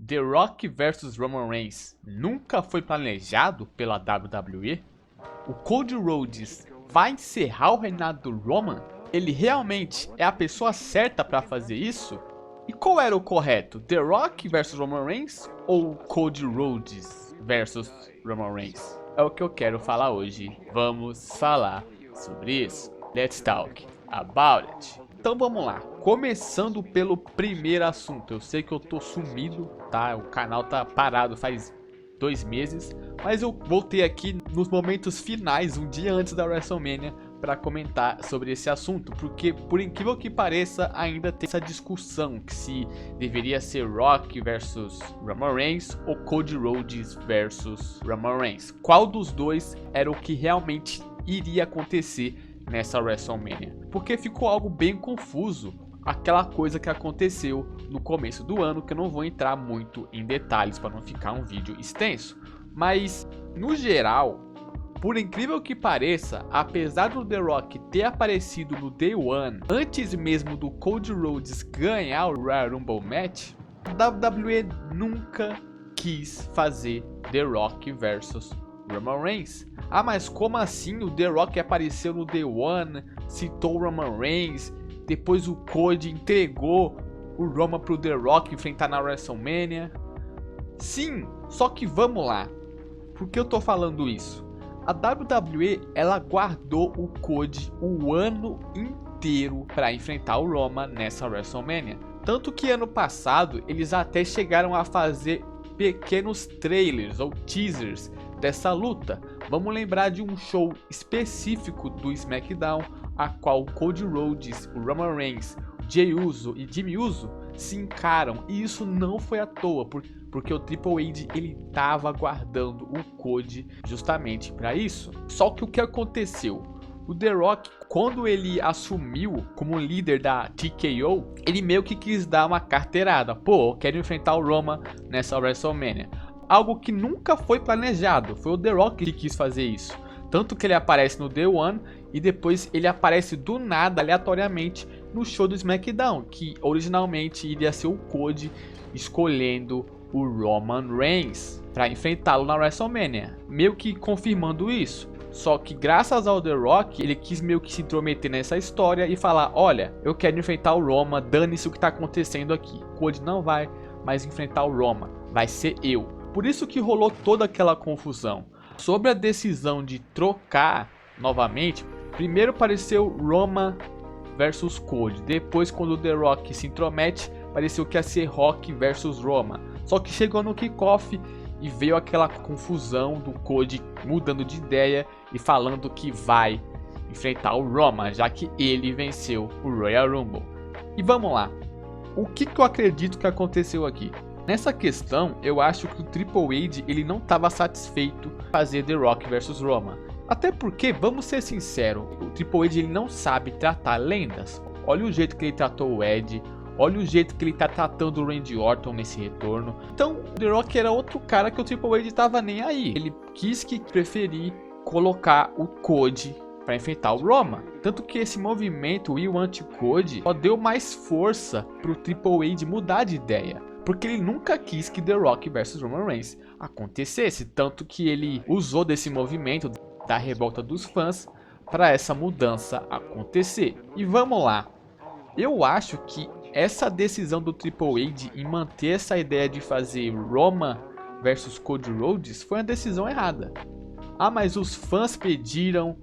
The Rock vs Roman Reigns nunca foi planejado pela WWE? O Cody Rhodes vai encerrar o reinado do Roman? Ele realmente é a pessoa certa para fazer isso? E qual era o correto? The Rock vs Roman Reigns ou Cody Rhodes vs Roman Reigns? É o que eu quero falar hoje. Vamos falar sobre isso. Let's talk about it. Então vamos lá, começando pelo primeiro assunto. Eu sei que eu tô sumido, tá? O canal tá parado faz 2 meses, mas eu voltei aqui nos momentos finais, um dia antes da WrestleMania, para comentar sobre esse assunto, porque por incrível que pareça, ainda tem essa discussão que se deveria ser Rock versus Roman Reigns ou Cody Rhodes versus Roman Reigns. Qual dos dois era o que realmente iria acontecer nessa WrestleMania? Porque ficou algo bem confuso, aquela coisa que aconteceu no começo do ano, que eu não vou entrar muito em detalhes para não ficar um vídeo extenso. Mas, no geral, por incrível que pareça, apesar do The Rock ter aparecido no Day One, antes mesmo do Cody Rhodes ganhar o Royal Rumble Match, a WWE nunca quis fazer The Rock versus Roman Reigns. Ah, mas como assim? O The Rock apareceu no Day One, citou o Roman Reigns, depois o Cody entregou o Roman pro The Rock enfrentar na WrestleMania. Sim, só que vamos lá. Por que eu tô falando isso? A WWE, ela guardou o Cody o ano inteiro para enfrentar o Roman nessa WrestleMania. Tanto que ano passado eles até chegaram a fazer pequenos trailers ou teasers dessa luta. Vamos lembrar de um show específico do SmackDown, a qual o Cody Rhodes, o Roman Reigns, Jey Uso e Jimmy Uso se encaram, e isso não foi à toa, porque o Triple H ele estava guardando o Cody justamente para isso. Só que o que aconteceu? O The Rock, quando ele assumiu como líder da TKO, ele meio que quis dar uma carteirada. Pô, eu quero enfrentar o Roman nessa WrestleMania. Algo que nunca foi planejado, foi o The Rock que quis fazer isso. Tanto que ele aparece no Day One e depois ele aparece do nada, aleatoriamente, no show do SmackDown, que originalmente iria ser o Cody escolhendo o Roman Reigns para enfrentá-lo na WrestleMania, meio que confirmando isso. Só que graças ao The Rock, ele quis meio que se intrometer nessa história e falar: olha, eu quero enfrentar o Roman, dane-se o que tá acontecendo aqui. O Cody não vai mais enfrentar o Roman, vai ser eu. Por isso que rolou toda aquela confusão. Sobre a decisão de trocar novamente, primeiro apareceu Roman versus Cody. Depois, quando o The Rock se intromete, pareceu que ia ser Rock versus Roman. Só que chegou no kickoff e veio aquela confusão do Cody mudando de ideia e falando que vai enfrentar o Roman, já que ele venceu o Royal Rumble. E vamos lá, o que eu acredito que aconteceu aqui? Nessa questão, eu acho que o Triple H ele não estava satisfeito em fazer The Rock vs Roman. Até porque, vamos ser sinceros, o Triple H ele não sabe tratar lendas. Olha o jeito que ele tratou o Edge, olha o jeito que ele está tratando o Randy Orton nesse retorno. Então, o The Rock era outro cara que o Triple H estava nem aí. Ele quis preferir colocar o Cody para enfrentar o Roman. Tanto que esse movimento, o We Want Cody, só deu mais força para o Triple H mudar de ideia. Porque ele nunca quis que The Rock vs Roman Reigns acontecesse. Tanto que ele usou desse movimento da revolta dos fãs para essa mudança acontecer. E vamos lá. Eu acho que essa decisão do Triple H em manter essa ideia de fazer Roman vs Cody Rhodes foi uma decisão errada. Ah, mas os fãs pediram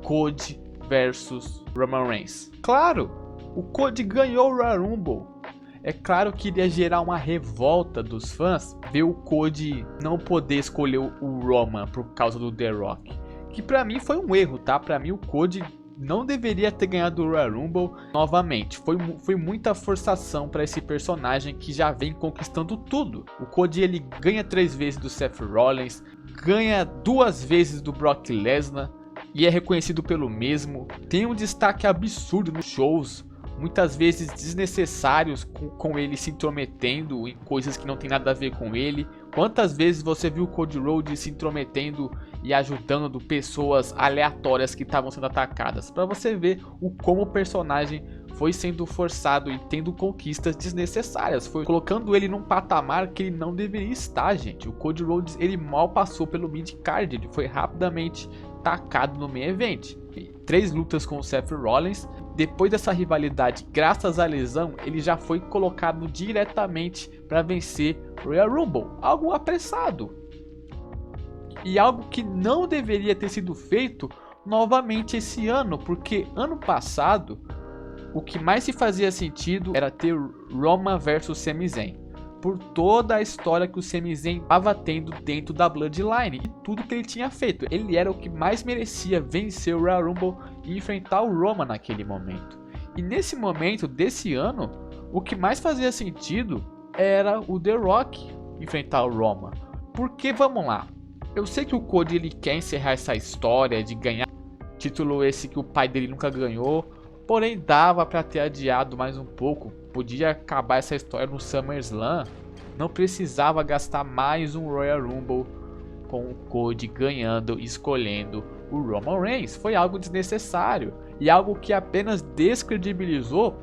Cody vs Roman Reigns. Claro, o Cody ganhou o Royal Rumble. É claro que iria gerar uma revolta dos fãs ver o Cody não poder escolher o Roman por causa do The Rock. Que pra mim foi um erro, tá? Pra mim o Cody não deveria ter ganhado o Royal Rumble novamente. Foi muita forçação pra esse personagem que já vem conquistando tudo. O Cody ele ganha 3 vezes do Seth Rollins, ganha 2 vezes do Brock Lesnar e é reconhecido pelo mesmo. Tem um destaque absurdo nos shows, muitas vezes desnecessários, com ele se intrometendo em coisas que não tem nada a ver com ele. Quantas vezes você viu o Cody Rhodes se intrometendo e ajudando pessoas aleatórias que estavam sendo atacadas? Para você ver como o personagem foi sendo forçado e tendo conquistas desnecessárias, foi colocando ele num patamar que ele não deveria estar, gente. O Cody Rhodes, ele mal passou pelo mid-card, ele foi rapidamente tacado no main event. 3 lutas com o Seth Rollins. Depois dessa rivalidade, graças à lesão, ele já foi colocado diretamente para vencer o Royal Rumble, algo apressado e algo que não deveria ter sido feito novamente esse ano, porque ano passado o que mais se fazia sentido era ter Roman versus Sami Zayn, por toda a história que o Sami Zayn estava tendo dentro da Bloodline e tudo que ele tinha feito. Ele era o que mais merecia vencer o Royal Rumble e enfrentar o Roman naquele momento. E nesse momento desse ano, o que mais fazia sentido era o The Rock enfrentar o Roman. Porque vamos lá, eu sei que o Cody ele quer encerrar essa história de ganhar título esse que o pai dele nunca ganhou, porém dava para ter adiado mais um pouco. Podia acabar essa história no SummerSlam. Não precisava gastar mais um Royal Rumble com o Cody ganhando e escolhendo o Roman Reigns. Foi algo desnecessário e algo que apenas descredibilizou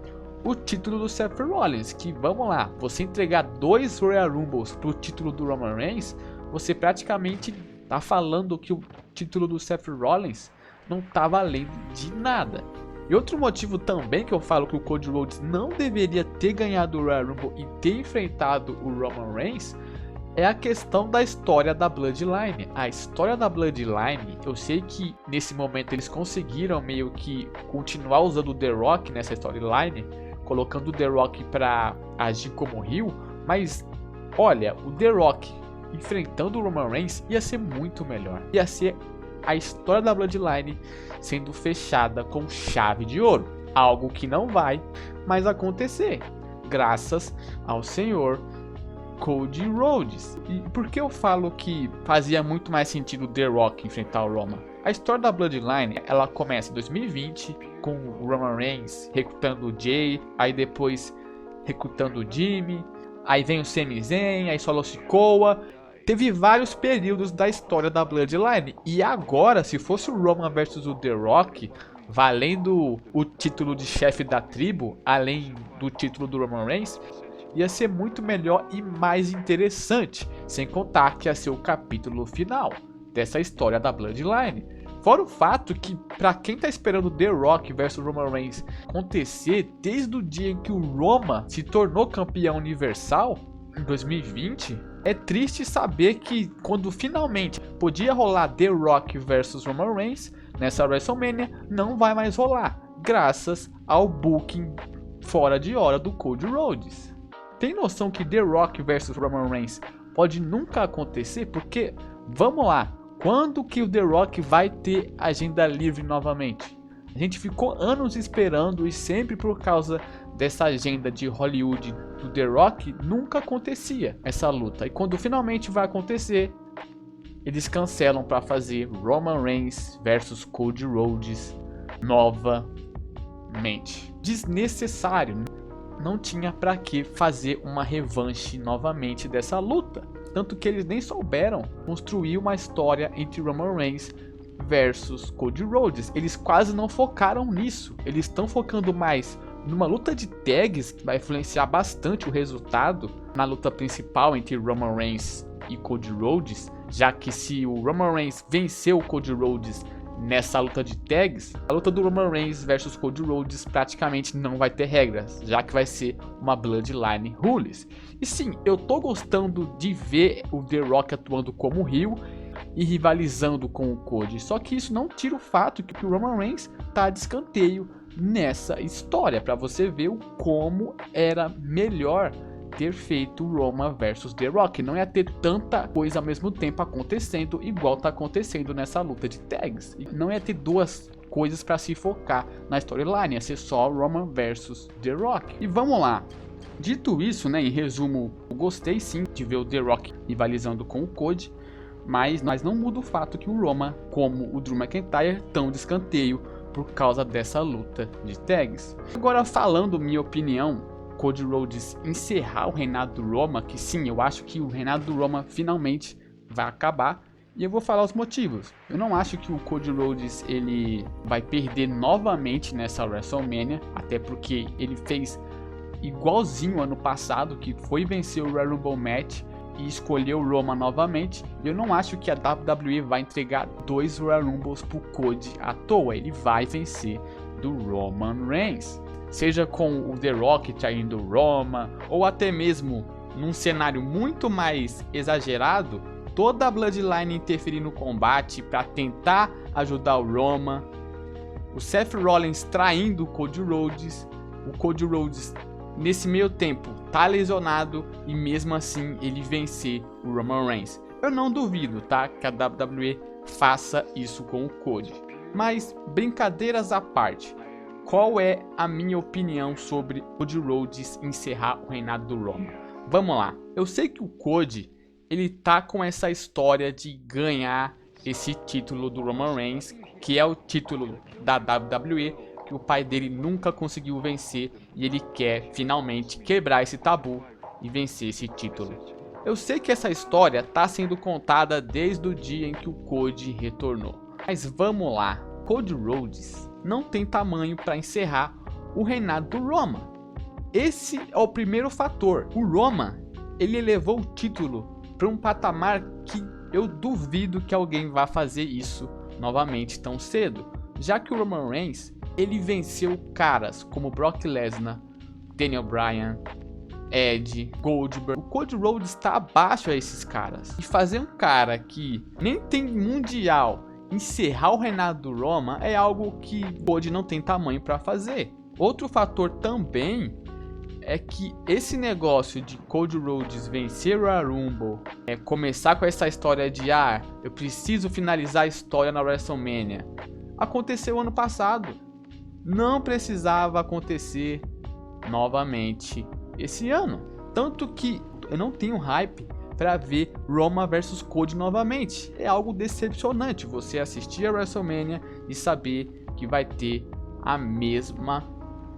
o título do Seth Rollins. Que vamos lá, você entregar 2 Royal Rumbles pro título do Roman Reigns, você praticamente tá falando que o título do Seth Rollins não tá valendo de nada. E outro motivo também que eu falo que o Cody Rhodes não deveria ter ganhado o Royal Rumble e ter enfrentado o Roman Reigns é a questão da história da Bloodline. A história da Bloodline, eu sei que nesse momento eles conseguiram meio que continuar usando o The Rock nessa storyline, colocando o The Rock para agir como heel, mas olha, o The Rock enfrentando o Roman Reigns ia ser muito melhor. Ia ser a história da Bloodline sendo fechada com chave de ouro. Algo que não vai mais acontecer, graças ao senhor Cody Rhodes. E por que eu falo que fazia muito mais sentido The Rock enfrentar o Roman? A história da Bloodline, ela começa em 2020 com o Roman Reigns recrutando o Jay, aí depois recrutando o Jimmy, aí vem o Sami Zayn, aí Solo Sikoa. Teve vários períodos da história da Bloodline. E agora, se fosse o Roman versus o The Rock, valendo o título de chefe da tribo, além do título do Roman Reigns, ia ser muito melhor e mais interessante. Sem contar que ia ser o capítulo final dessa história da Bloodline. Fora o fato que, pra quem tá esperando The Rock versus Roman Reigns acontecer desde o dia em que o Roman se tornou campeão universal, em 2020, é triste saber que quando finalmente podia rolar The Rock versus Roman Reigns nessa WrestleMania, não vai mais rolar, graças ao booking fora de hora do Cody Rhodes. Tem noção que The Rock versus Roman Reigns pode nunca acontecer? Porque, vamos lá, quando que o The Rock vai ter agenda livre novamente? A gente ficou anos esperando e sempre por causa dessa agenda de Hollywood do The Rock, nunca acontecia essa luta. E quando finalmente vai acontecer, eles cancelam para fazer Roman Reigns versus Cody Rhodes novamente. Desnecessário. Não tinha para que fazer uma revanche novamente dessa luta. Tanto que eles nem souberam construir uma história entre Roman Reigns versus Cody Rhodes. Eles quase não focaram nisso. Eles estão focando mais numa luta de tags que vai influenciar bastante o resultado na luta principal entre Roman Reigns e Cody Rhodes, já que se o Roman Reigns vencer o Cody Rhodes nessa luta de tags, a luta do Roman Reigns versus Cody Rhodes praticamente não vai ter regras, já que vai ser uma Bloodline Rules. E sim, eu tô gostando de ver o The Rock atuando como heel e rivalizando com o Cody, só que isso não tira o fato que o Roman Reigns tá de escanteio nessa história, para você ver o como era melhor ter feito Roman versus The Rock. Não ia ter tanta coisa ao mesmo tempo acontecendo igual tá acontecendo nessa luta de tags. Não ia ter duas coisas para se focar na storyline, ia ser só Roman versus The Rock. E vamos lá. Dito isso, né, em resumo, eu gostei sim de ver o The Rock rivalizando com o Cody, mas não muda o fato que o Roman, como o Drew McIntyre, estão de escanteio por causa dessa luta de tags. Agora, falando minha opinião, Cody Rhodes encerrar o reinado do Roman, que sim, eu acho que o reinado do Roman finalmente vai acabar. E eu vou falar os motivos. Eu não acho que o Cody Rhodes ele vai perder novamente nessa WrestleMania, até porque ele fez igualzinho ano passado, que foi vencer o Royal Rumble Match e escolheu o Roman novamente. E eu não acho que a WWE vai entregar 2 Royal Rumbles pro Cody à toa. Ele vai vencer do Roman Reigns, seja com o The Rock traindo o Roman, ou até mesmo num cenário muito mais exagerado, toda a Bloodline interferir no combate para tentar ajudar o Roman, o Seth Rollins traindo o Cody Rhodes, o Cody Rhodes nesse meio tempo tá lesionado e mesmo assim ele vencer o Roman Reigns. Eu não duvido, tá, que a WWE faça isso com o Cody. Mas brincadeiras à parte, qual é a minha opinião sobre Cody Rhodes encerrar o reinado do Roman? Vamos lá. Eu sei que o Cody ele tá com essa história de ganhar esse título do Roman Reigns, que é o título da WWE, que o pai dele nunca conseguiu vencer, e ele quer finalmente quebrar esse tabu e vencer esse título. Eu sei que essa história tá sendo contada desde o dia em que o Cody retornou. Mas vamos lá, Cody Rhodes não tem tamanho para encerrar o reinado do Roman. Esse é o primeiro fator. O Roman, ele elevou o título para um patamar que eu duvido que alguém vá fazer isso novamente tão cedo, já que o Roman Reigns ele venceu caras como Brock Lesnar, Daniel Bryan, Edge, Goldberg. O Cody Rhodes está abaixo a esses caras. E fazer um cara que nem tem mundial encerrar o reinado do Roman é algo que o Cody não tem tamanho para fazer. Outro fator também é que esse negócio de Cody Rhodes vencer o Royal Rumble, começar com essa história de eu preciso finalizar a história na WrestleMania, aconteceu ano passado. Não precisava acontecer novamente esse ano. Tanto que eu não tenho hype para ver Roman vs Cody novamente. É algo decepcionante você assistir a WrestleMania e saber que vai ter a mesma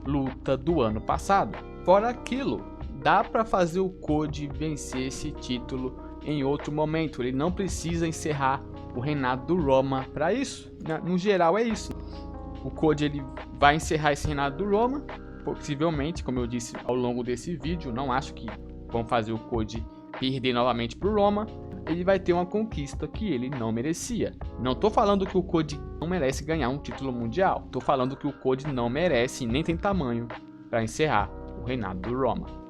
luta do ano passado. Fora aquilo, dá para fazer o Cody vencer esse título em outro momento. Ele não precisa encerrar o reinado do Roman para isso. No geral é isso. O Cody ele vai encerrar esse reinado do Roman, possivelmente, como eu disse ao longo desse vídeo. Não acho que vão fazer o Cody perder novamente pro Roman. Ele vai ter uma conquista que ele não merecia. Não tô falando que o Cody não merece ganhar um título mundial. Tô falando que o Cody não merece, nem tem tamanho para encerrar o reinado do Roman.